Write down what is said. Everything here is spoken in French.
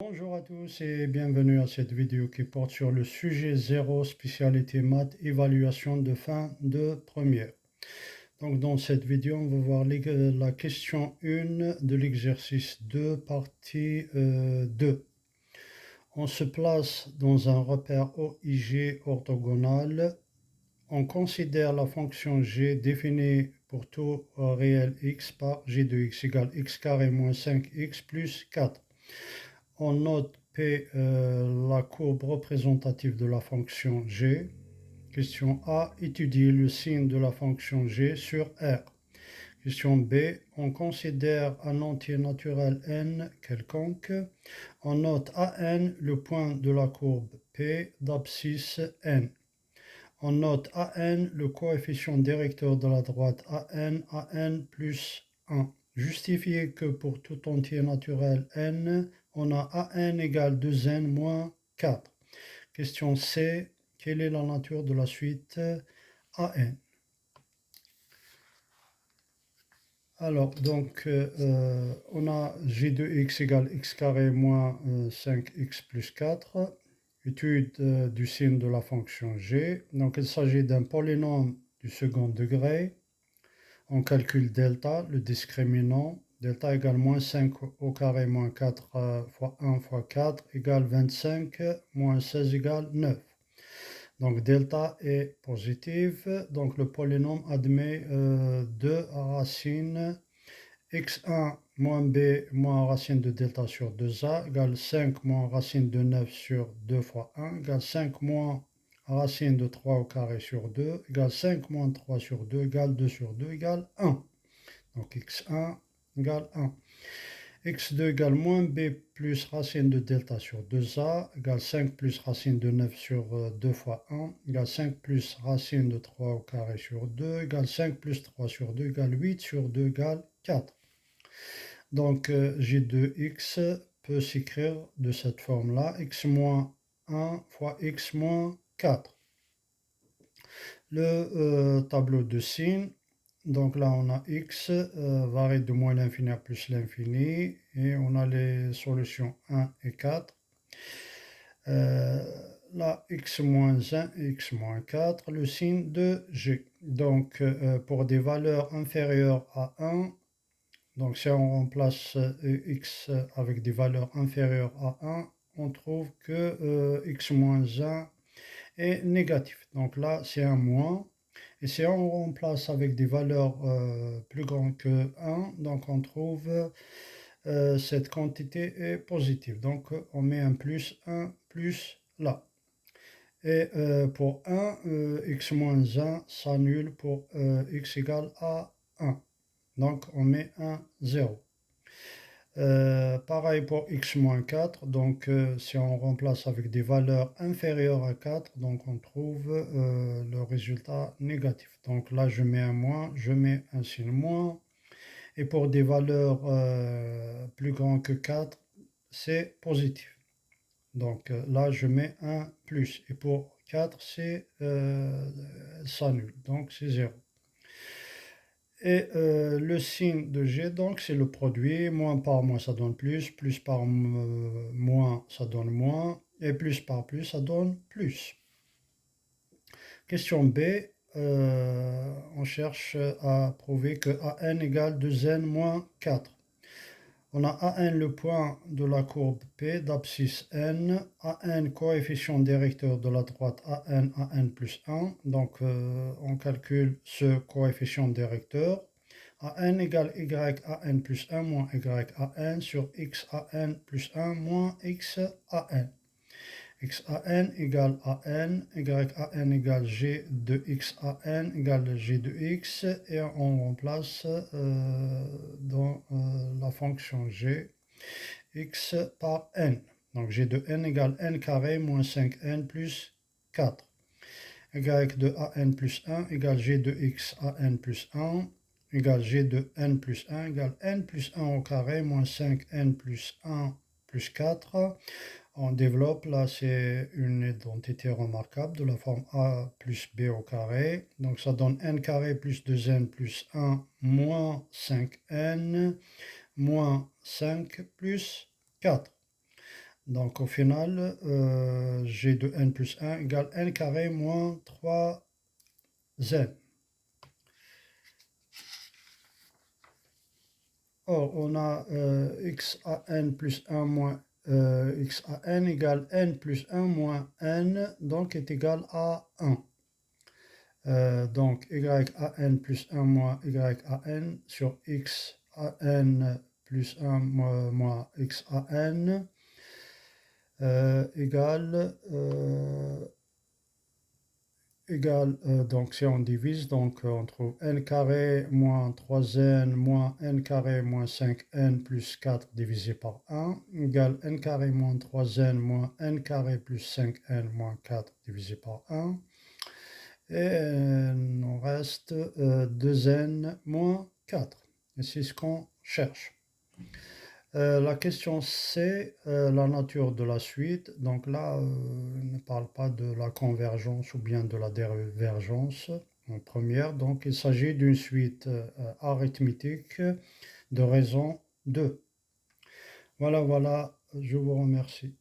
Bonjour à tous et bienvenue à cette vidéo qui porte sur le sujet 0, spécialité maths, évaluation de fin de première. Donc dans cette vidéo, on va voir la question 1 de l'exercice 2, partie 2. On se place dans un repère OIG orthogonal. On considère la fonction g définie pour tout réel x par g de x égale x carré moins 5x plus 4. On note P la courbe représentative de la fonction g. Question A, étudier le signe de la fonction g sur R. Question B, on considère un entier naturel n quelconque. On note AN le point de la courbe P d'abscisse n. On note AN le coefficient directeur de la droite AN plus 1. Justifier que pour tout entier naturel n, on a AN égale 2n moins 4. Question C, quelle est la nature de la suite AN? Alors, donc, on a g de x égale x carré moins 5x plus 4. Étude du signe de la fonction g. Donc, il s'agit d'un polynôme du second degré. On calcule delta, le discriminant. Delta égale moins 5 au carré moins 4 fois 1 fois 4 égale 25, moins 16 égale 9. Donc delta est positive. Donc le polynôme admet deux racines x1 moins b moins racine de delta sur 2a égale 5 moins racine de 9 sur 2 fois 1 égale 5 moins racine de 3 au carré sur 2 égale 5 moins 3 sur 2 égale 2 sur 2 égale 1. Donc x1 égale 1. x2 égale moins b plus racine de delta sur 2a égale 5 plus racine de 9 sur 2 fois 1 égale 5 plus racine de 3 au carré sur 2 égale 5 plus 3 sur 2 égale 8 sur 2 égale 4. Donc g de x peut s'écrire de cette forme-là, x moins 1 fois x moins 4. Le tableau de signes, donc là on a x varie de moins l'infini à plus l'infini et on a les solutions 1 et 4. Là x moins 1 et x moins 4, le signe de g. Donc pour des valeurs inférieures à 1, donc si on remplace x avec des valeurs inférieures à 1, on trouve que x moins 1 est négatif. Donc là c'est un moins. Et si on remplace avec des valeurs plus grandes que 1, donc on trouve cette quantité est positive. Donc on met un plus là. Et pour 1, x moins 1 s'annule pour x égale à 1. Donc on met un 0. Pareil pour x moins 4, donc si on remplace avec des valeurs inférieures à 4, donc on trouve le résultat négatif. Donc là je mets un moins, je mets un signe moins, et pour des valeurs plus grandes que 4, c'est positif. Donc là je mets un plus, et pour 4, c'est ça nul, donc c'est 0. Et le signe de G, donc, c'est le produit. Moins par moins, ça donne plus par moins, ça donne moins, et plus par plus, ça donne plus. Question B, on cherche à prouver que AN égale 2N moins 4. On a AN le point de la courbe P d'abscisse N, AN coefficient directeur de la droite AN plus 1. Donc on calcule ce coefficient directeur. AN égale y AN plus 1 moins y AN sur x AN plus 1 moins x AN. X AN égale AN, y AN égale g de x AN égale g de x, et on remplace dans la fonction g x par n. Donc g de n égale n carré moins 5n plus 4. Y de AN plus 1 égale g de x AN plus 1 égale g de n plus 1 égale n plus 1 au carré moins 5n plus 1 plus 4. On développe, là c'est une identité remarquable de la forme a plus b au carré. Donc ça donne n carré plus 2n plus 1 moins 5n moins 5 plus 4. Donc au final, g de n plus 1 égale n carré moins 3n. Or, on a x à n plus 1 moins x à n égale n plus 1 moins n, donc est égal à 1. Donc y à n plus 1 moins y à n sur x à n plus 1 moins x à n égale, donc si on divise, donc on trouve n carré moins 3n moins n carré moins 5n plus 4 divisé par 1 égale n carré moins 3n moins n carré plus 5n moins 4 divisé par 1. Et il nous reste 2n moins 4. Et c'est ce qu'on cherche. La question c'est la nature de la suite. Donc là, on ne parle pas de la convergence ou bien de la divergence en première. Donc il s'agit d'une suite arithmétique de raison 2. Voilà, je vous remercie.